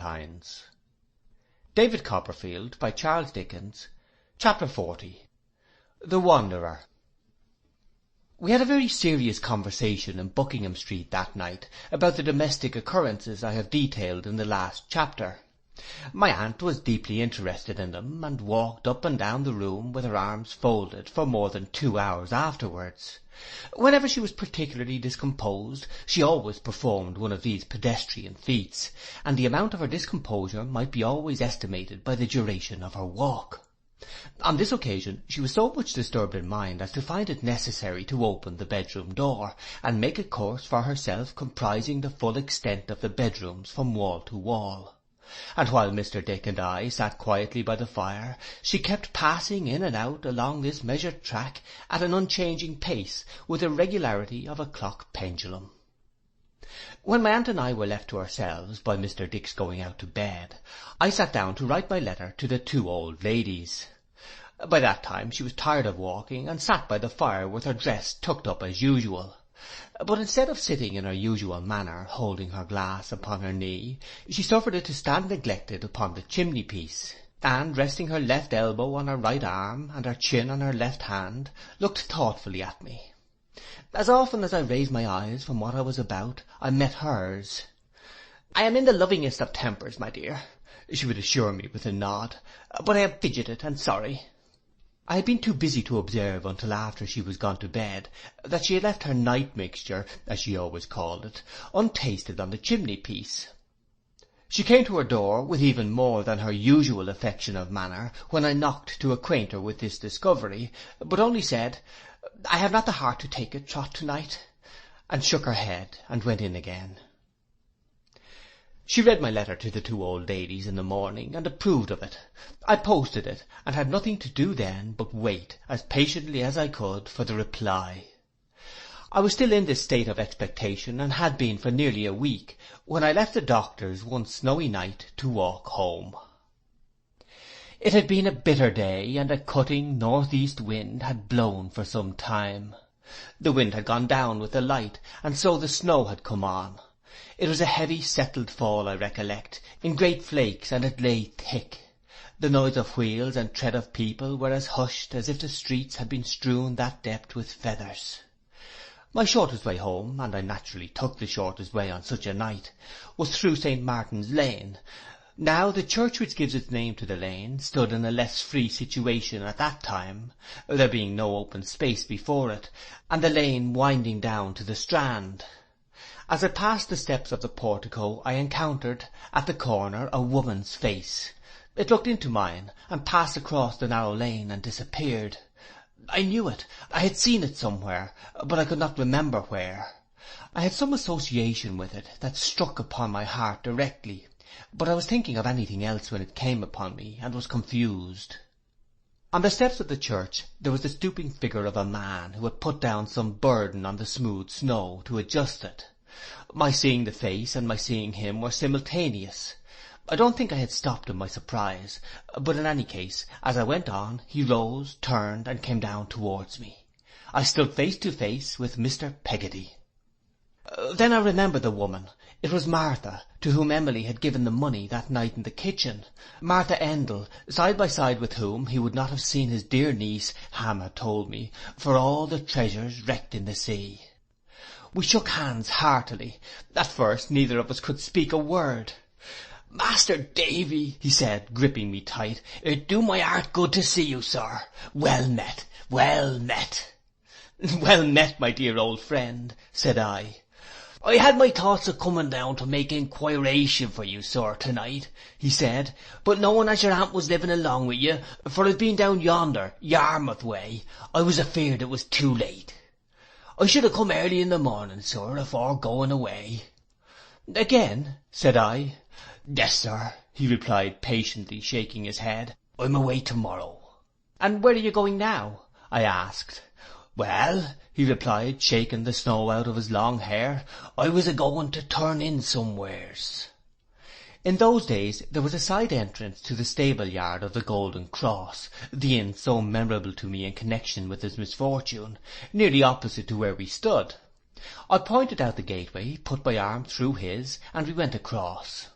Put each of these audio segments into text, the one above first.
Valentines. David Copperfield by Charles Dickens. Chapter 40. The Wanderer. We had a very serious conversation in Buckingham Street that night about the domestic occurrences I have detailed in the last chapter. My aunt was deeply interested in them, and walked up and down the room with her arms folded for more than 2 hours afterwards. Whenever she was particularly discomposed, she always performed one of these pedestrian feats, and the amount of her discomposure might be always estimated by the duration of her walk. On this occasion she was so much disturbed in mind as to find it necessary to open the bedroom door, and make a course for herself comprising the full extent of the bedrooms from wall to wall. And while Mr. Dick and I sat quietly by the fire, she kept passing in and out along this measured track at an unchanging pace, with the regularity of a clock pendulum. When my aunt and I were left to ourselves by Mr. Dick's going out to bed, I sat down to write my letter to the two old ladies. By that time she was tired of walking, and sat by the fire with her dress tucked up as usual. But instead of sitting in her usual manner, holding her glass upon her knee, she suffered it to stand neglected upon the chimney-piece, and, resting her left elbow on her right arm, and her chin on her left hand, looked thoughtfully at me. As often as I raised my eyes from what I was about, I met hers. "I am in the lovingest of tempers, my dear," she would assure me with a nod, "but I am fidgeted and sorry." I had been too busy to observe until after she was gone to bed that she had left her night mixture, as she always called it, untasted on the chimney-piece. She came to her door with even more than her usual affection of manner when I knocked to acquaint her with this discovery, but only said, "I have not the heart to take it, Trot, to-night," and shook her head and went in again. She read my letter to the two old ladies in the morning, and approved of it. I posted it, and had nothing to do then but wait, as patiently as I could, for the reply. I was still in this state of expectation, and had been for nearly a week, when I left the doctor's one snowy night to walk home. It had been a bitter day, and a cutting north-east wind had blown for some time. The wind had gone down with the light, and so the snow had come on. It was a heavy settled fall, I recollect, in great flakes, and it lay thick. The noise of wheels and tread of people were as hushed as if the streets had been strewn that depth with feathers. My shortest way home, and I naturally took the shortest way on such a night, was through St. Martin's Lane. Now the church which gives its name to the lane stood in a less free situation at that time, there being no open space before it, and the lane winding down to the Strand. As I passed the steps of the portico, I encountered, at the corner, a woman's face. It looked into mine, and passed across the narrow lane, and disappeared. I knew it. I had seen it somewhere, but I could not remember where. I had some association with it that struck upon my heart directly, but I was thinking of anything else when it came upon me, and was confused. On the steps of the church there was the stooping figure of a man who had put down some burden on the smooth snow to adjust it. My seeing the face and my seeing him were simultaneous. I don't think I had stopped in my surprise, but in any case, as I went on, he rose, turned, and came down towards me. I stood face to face with Mr. Peggotty. Then I remembered the woman. It was Martha, to whom Emily had given the money that night in the kitchen. Martha Endell, side by side with whom he would not have seen his dear niece, Ham had told me, for all the treasures wrecked in the sea. We shook hands heartily. At first neither of us could speak a word. "Master Davy," he said, gripping me tight, "it do my heart good to see you, sir. Well met, well met." "Well met, my dear old friend," said I. "I had my thoughts of coming down to make inquiration for you, sir, to-night," he said, "but knowing as your aunt was living along with you, for I've been down yonder, Yarmouth way, I was afeard it was too late. I should have come early in the morning, sir, afore going away." "Again?" said I. "Yes, sir," he replied patiently, shaking his head. "I'm away to-morrow." "And where are you going now?" I asked. "Well," he replied, shaking the snow out of his long hair, "I was a-going to turn in somewheres." In those days there was a side entrance to the stable yard of the Golden Cross, the inn so memorable to me in connection with his misfortune, nearly opposite to where we stood. I pointed out the gateway, put my arm through his, and we went across.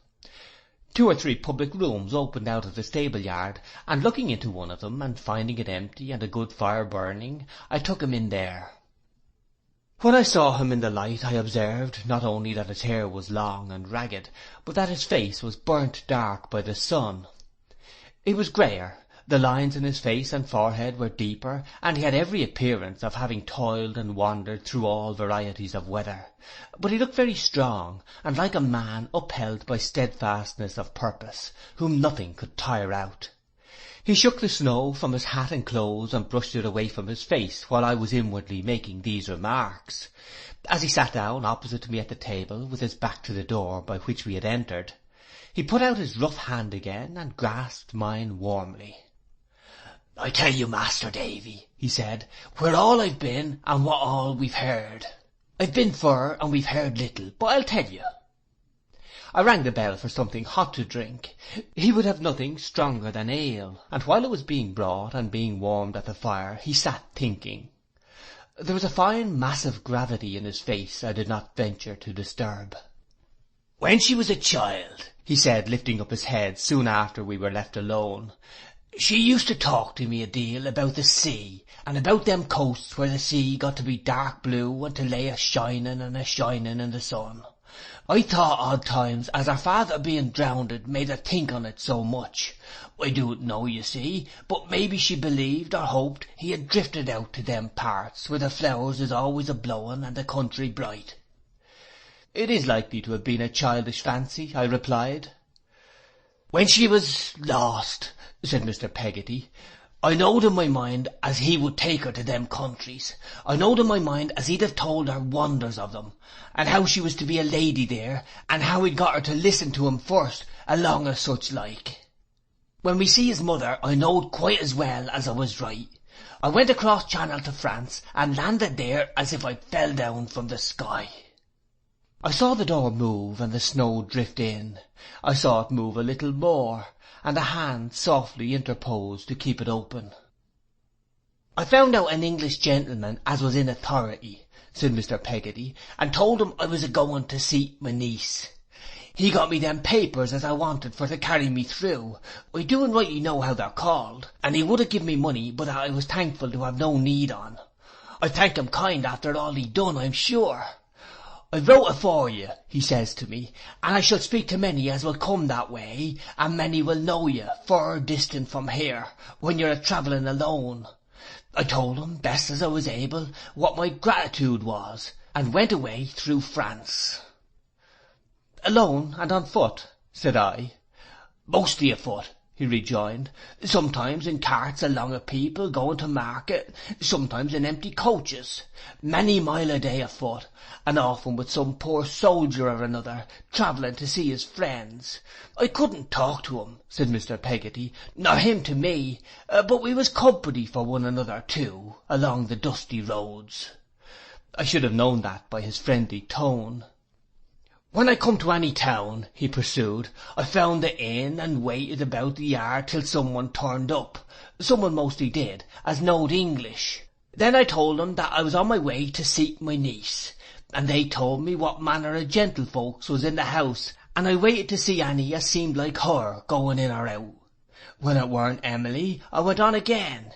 2 or 3 public rooms opened out of the stable yard, and looking into one of them, and finding it empty and a good fire burning, I took him in there. When I saw him in the light, I observed not only that his hair was long and ragged, but that his face was burnt dark by the sun. He was greyer, the lines in his face and forehead were deeper, and he had every appearance of having toiled and wandered through all varieties of weather. But he looked very strong, and like a man upheld by steadfastness of purpose, whom nothing could tire out. He shook the snow from his hat and clothes, and brushed it away from his face, while I was inwardly making these remarks. As he sat down opposite to me at the table, with his back to the door by which we had entered, he put out his rough hand again, and grasped mine warmly. "I tell you, Master Davy," he said, "we're all I've been, and what all we've heard. I've been fur, and we've heard little, but I'll tell you." I rang the bell for something hot to drink. He would have nothing stronger than ale, and while it was being brought and being warmed at the fire, he sat thinking. There was a fine massive gravity in his face I did not venture to disturb. "When she was a child," he said, lifting up his head soon after we were left alone, "she used to talk to me a deal about the sea, and about them coasts where the sea got to be dark blue and to lay a-shining and a-shining in the sun. I thought odd times as her father being drownded made her think on it so much. I don't know, you see, but maybe she believed or hoped he had drifted out to them parts where the flowers is always a-blowing and the country bright." "It is likely to have been a childish fancy," I replied. "When she was lost," said Mr. Peggotty, "I knowed in my mind as he would take her to them countries. I knowed in my mind as he'd have told her wonders of them, and how she was to be a lady there, and how he'd got her to listen to him first, along of such like. When we see his mother, I knowed quite as well as I was right. I went across Channel to France, and landed there as if I fell down from the sky." I saw the door move and the snow drift in. I saw it move a little more, and a hand softly interpose to keep it open. "I found out an English gentleman as was in authority," said Mr. Peggotty, "and told him I was a-going to see my niece. He got me them papers as I wanted for to carry me through. I doin' rightly know how they're called, and he would have given me money, but that I was thankful to have no need on. I thanked him kind after all he'd done, I'm sure. 'I've wrote it for you,' he says to me, 'and I shall speak to many as will come that way, and many will know you, fur distant from here, when you're a-travelling alone.' I told him, best as I was able, what my gratitude was, and went away through France." "Alone and on foot?" said I. "Mostly afoot," he rejoined, "sometimes in carts along of people going to market, sometimes in empty coaches, many mile a day afoot, and often with some poor soldier or another, travelling to see his friends. I couldn't talk to him," said Mr. Peggotty, "nor him to me, but we was company for one another too, along the dusty roads." I should have known that by his friendly tone. "When I come to any town," he pursued, "I found the inn and waited about the yard till someone turned up. Someone mostly did, as knowed English. Then I told them that I was on my way to seek my niece, and they told me what manner of gentlefolks was in the house, and I waited to see any as seemed like her going in or out. When it weren't Emily, I went on again.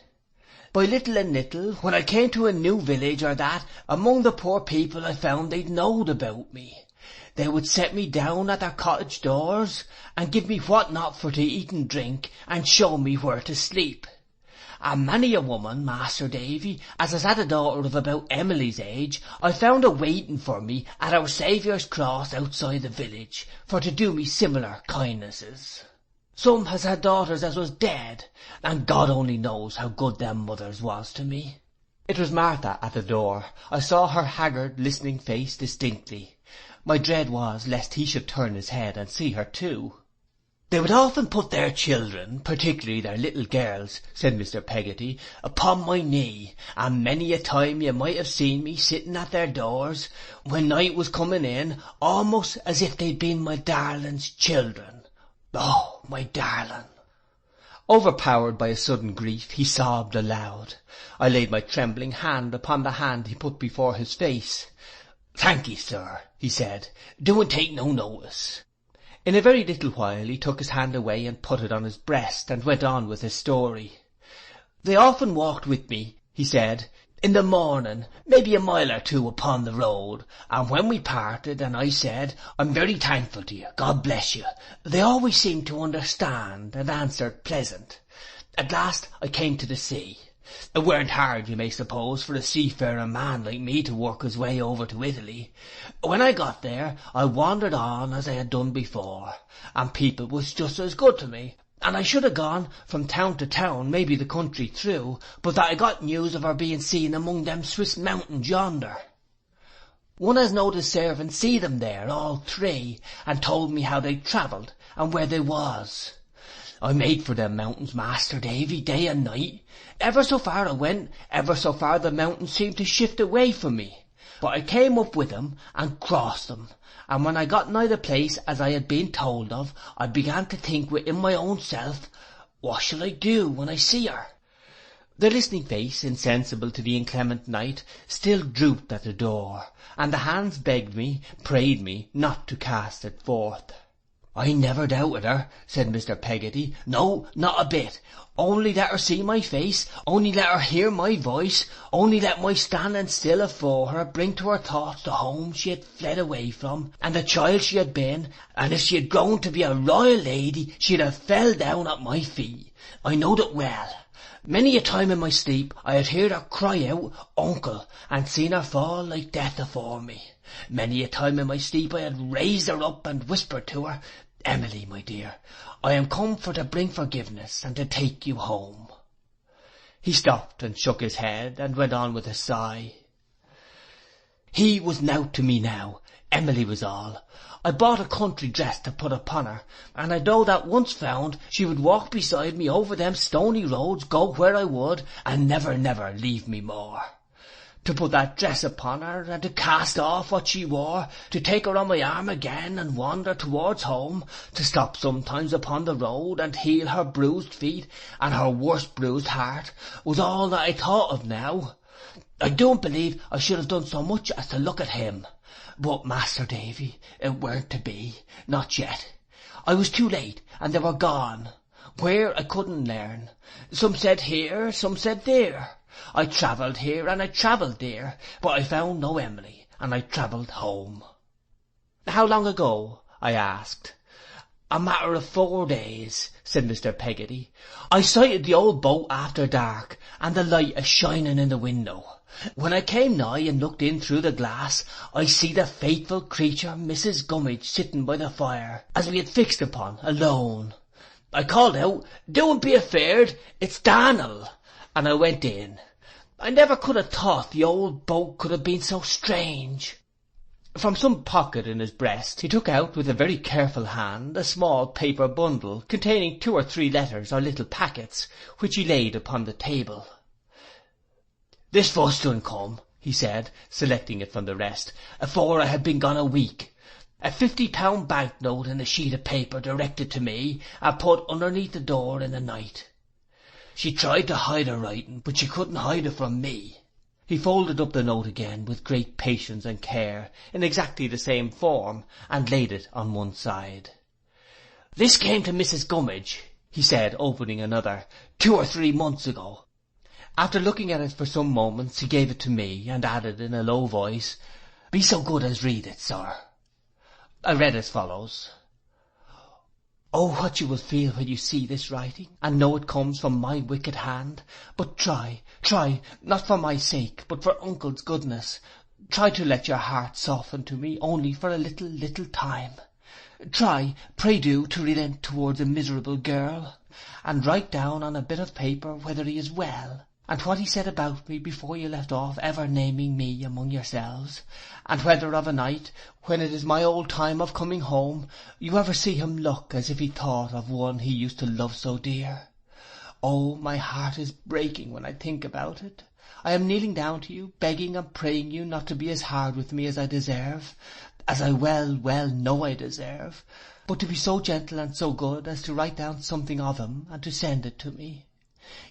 By little and little, when I came to a new village or that, among the poor people I found they'd knowed about me. They would set me down at their cottage doors, and give me what not for to eat and drink, and show me where to sleep. And many a woman, Master Davy, as has had a daughter of about Emily's age, I found a-waiting for me at our Saviour's cross outside the village, for to do me similar kindnesses. Some has had daughters as was dead, and God only knows how good them mothers was to me." It was Martha at the door. I saw her haggard, listening face distinctly. My dread was lest he should turn his head and see her too. "They would often put their children, particularly their little girls," said Mr. Peggotty, "upon my knee, and many a time you might have seen me sitting at their doors, when night was coming in, almost as if they'd been my darling's children. Oh, my darling!" Overpowered by a sudden grief, he sobbed aloud. I laid my trembling hand upon the hand he put before his face. "Thank ye, sir," he said. "Do and take no notice." In a very little while he took his hand away and put it on his breast, and went on with his story. "They often walked with me," he said, "in the morning, maybe a mile or two upon the road, and when we parted and I said, 'I'm very thankful to you, God bless you,' they always seemed to understand and answered pleasant. At last I came to the sea. It weren't hard, you may suppose, for a seafaring man like me to work his way over to Italy. When I got there, I wandered on as I had done before, and people was just as good to me, and I should have gone from town to town, maybe the country through, but that I got news of her being seen among them Swiss mountains yonder. One as knowed his servants see them there, all three, and told me how they travelled, and where they was. I made for them mountains, Master Davy, day and night. Ever so far I went, ever so far the mountains seemed to shift away from me. But I came up with them and crossed them, and when I got nigh the place as I had been told of, I began to think within my own self, what shall I do when I see her?" The listening face, insensible to the inclement night, still drooped at the door, and the hands begged me, prayed me, not to cast it forth. "I never doubted her," said Mr. Peggotty. "No, not a bit. Only let her see my face, only let her hear my voice, only let my standing still afore her bring to her thoughts the home she had fled away from, and the child she had been, and if she had grown to be a royal lady, she'd have fell down at my feet. I knowed it well. Many a time in my sleep I had heard her cry out, 'Uncle,' and seen her fall like death afore me. Many a time in my sleep I had raised her up and whispered to her, 'Emily, my dear, I am come for to bring forgiveness and to take you home.'" He stopped and shook his head, and went on with a sigh. "He was nowt to me now. Emily was all. I bought a country dress to put upon her, and I know that once found she would walk beside me over them stony roads, go where I would, and never, never leave me more. To put that dress upon her, and to cast off what she wore, to take her on my arm again and wander towards home, to stop sometimes upon the road and heal her bruised feet and her worst bruised heart, was all that I thought of now. I don't believe I should have done so much as to look at him. But, Master Davy, it weren't to be, not yet. I was too late, and they were gone. Where, I couldn't learn. Some said here, some said there. I travelled here and I travelled there, but I found no Emily, and I travelled home." "How long ago?" I asked. "A matter of 4 days," said Mr. Peggotty. "I sighted the old boat after dark, and the light a-shining in the window. When I came nigh and looked in through the glass, I see the faithful creature Mrs. Gummidge sitting by the fire, as we had fixed upon, alone. I called out, 'Don't be afeard, it's Dan'l,' and I went in. I never could have thought the old boat could have been so strange." From some pocket in his breast he took out with a very careful hand a small paper bundle containing 2 or 3 letters or little packets, which he laid upon the table. "This first one come," he said, selecting it from the rest, "afore I had been gone a week. A £50 banknote in a sheet of paper directed to me, and put underneath the door in the night. She tried to hide her writing, but she couldn't hide it from me." He folded up the note again with great patience and care, in exactly the same form, and laid it on one side. "This came to Mrs. Gummidge," he said, opening another, 2 or 3 months ago. After looking at it for some moments, he gave it to me, and added in a low voice, "Be so good as read it, sir." I read as follows. "Oh, what you will feel when you see this writing, and know it comes from my wicked hand. But try, not for my sake, but for Uncle's goodness, try to let your heart soften to me only for a little time. Try, pray do, to relent towards a miserable girl, and write down on a bit of paper whether he is well, and what he said about me before you left off ever naming me among yourselves, and whether of a night, when it is my old time of coming home, you ever see him look as if he thought of one he used to love so dear. Oh, my heart is breaking when I think about it. I am kneeling down to you, begging and praying you not to be as hard with me as I deserve, as I well know I deserve, but to be so gentle and so good as to write down something of him and to send it to me.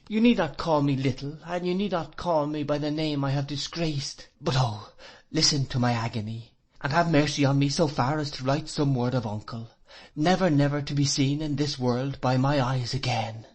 You need not call me little, and you need not call me by the name I have disgraced. But oh, listen to my agony, and have mercy on me so far as to write some word of Uncle. never, never to be seen in this world by my eyes again.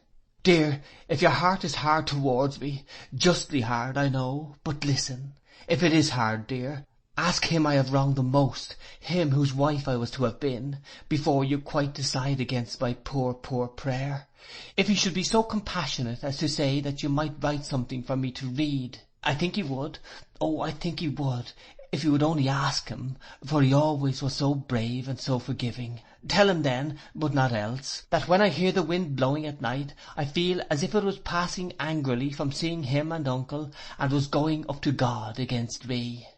Dear, if your heart is hard towards me, justly hard, I know, but listen. If it is hard, dear, ask him I have wronged the most, him whose wife I was to have been, before you quite decide against my poor, poor prayer. If he should be so compassionate as to say that you might write something for me to read, I think he would, oh, I think he would, if you would only ask him, for he always was so brave and so forgiving. Tell him then, but not else, that when I hear the wind blowing at night, I feel as if it was passing angrily from seeing him and uncle, and was going up to God against me.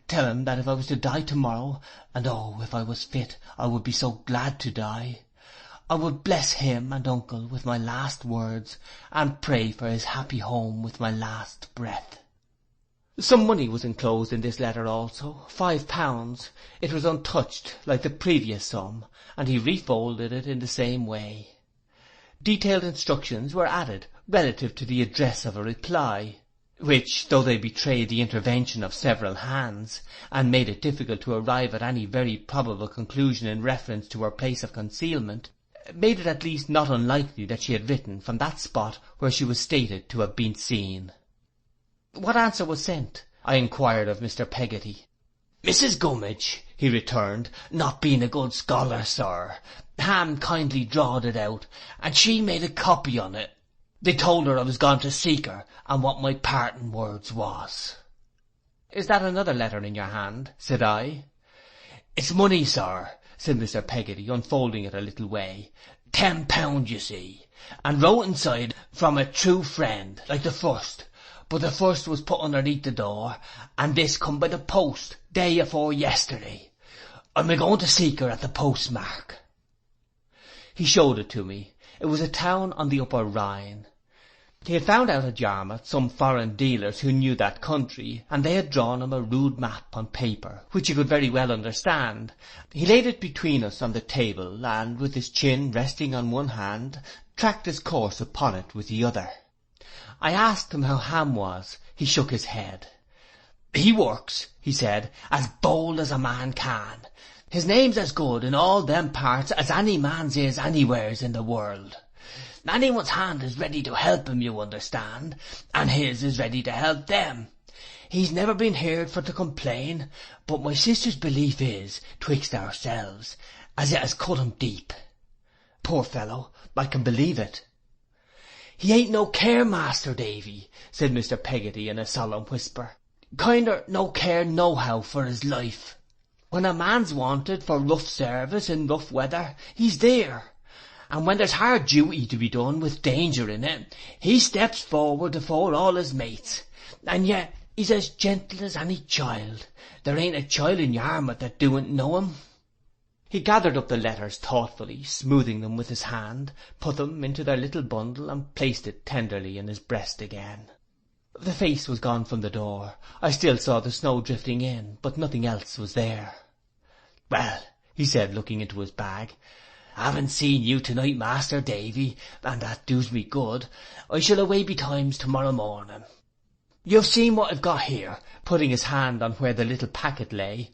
Tell him that if I was to die tomorrow, and oh, if I was fit, I would be so glad to die, I would bless him and uncle with my last words, and pray for his happy home with my last breath. Some money was enclosed in this letter also, £5. It was untouched like the previous sum, and he refolded it in the same way. Detailed instructions were added relative to the address of a reply, which, though they betrayed the intervention of several hands, and made it difficult to arrive at any very probable conclusion in reference to her place of concealment, made it at least not unlikely that she had written from that spot where she was stated to have been seen. What answer was sent? I inquired of Mr. Peggotty. Mrs. Gummidge, he returned, not being a good scholar, sir, Ham kindly drawed it out, and she made a copy on it. They told her I was gone to seek her, and what my parting words was. Is that another letter in your hand? Said I. It's money, sir, said Mr. Peggotty, unfolding it a little way. £10, you see, and wrote inside, from a true friend, like the first. But the first was put underneath the door, and this come by the post, day afore yesterday. I'm a-going to seek her at the postmark. He showed it to me. It was a town on the upper Rhine. He had found out at Yarmouth some foreign dealers who knew that country, and they had drawn him a rude map on paper, which he could very well understand. He laid it between us on the table, and, with his chin resting on one hand, tracked his course upon it with the other. I asked him how Ham was. He shook his head. He works, he said, as bold as a man can. His name's as good in all them parts as any man's is anywheres in the world. Anyone's hand is ready to help him, you understand, and his is ready to help them. He's never been heard for to complain, but my sister's belief is, twixt ourselves, as it has cut him deep. Poor fellow, I can believe it. He ain't no care, Master Davy, said Mr. Peggotty in a solemn whisper. Kinder no care nohow for his life. When a man's wanted for rough service in rough weather, he's there. And when there's hard duty to be done with danger in it, he steps forward afore all his mates. And yet he's as gentle as any child. There ain't a child in Yarmouth that doesn't know him. He gathered up the letters thoughtfully, smoothing them with his hand, put them into their little bundle, and placed it tenderly in his breast again. The face was gone from the door. I still saw the snow drifting in, but nothing else was there. Well, he said, looking into his bag, haven't seen you tonight, Master Davy, and that does me good. I shall away betimes tomorrow morning. You've seen what I've got here, putting his hand on where the little packet lay.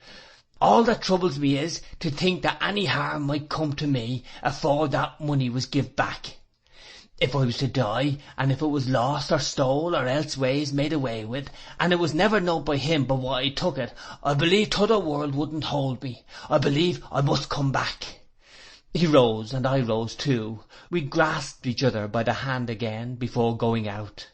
All that troubles me is to think that any harm might come to me afore that money was give back. If I was to die, and if it was lost or stole or elseways made away with, and it was never known by him but what I took it, I believe t'other world wouldn't hold me. I believe I must come back. He rose, and I rose too. We grasped each other by the hand again before going out.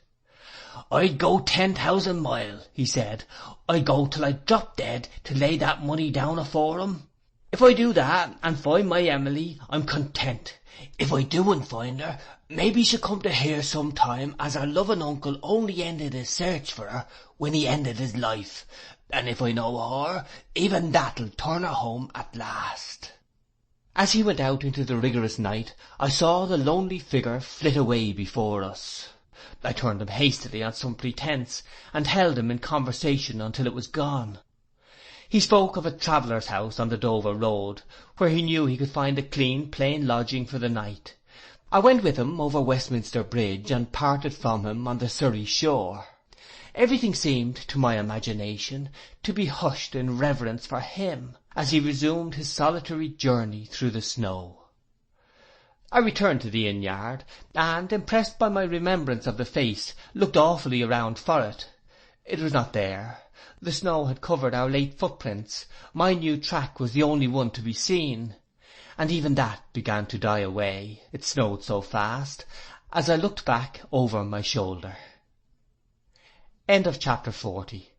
I'd go 10,000 mile, he said. I'd go till I drop dead to lay that money down afore him. If I do that, and find my Emily, I'm content. If I do'n't find her, maybe she'll come to hear some time as her loving uncle only ended his search for her when he ended his life. And if I know her, even that'll turn her home at last. As he went out into the rigorous night, I saw the lonely figure flit away before us. I turned him hastily on some pretence, and held him in conversation until it was gone. He spoke of a traveller's house on the Dover road, where he knew he could find a clean, plain lodging for the night. I went with him over Westminster Bridge, and parted from him on the Surrey shore. Everything seemed, to my imagination, to be hushed in reverence for him, as he resumed his solitary journey through the snow. I returned to the inn yard, and, impressed by my remembrance of the face, looked awfully around for it. It was not there. The snow had covered our late footprints. My new track was the only one to be seen, and even that began to die away, it snowed so fast, as I looked back over my shoulder. End of chapter 40.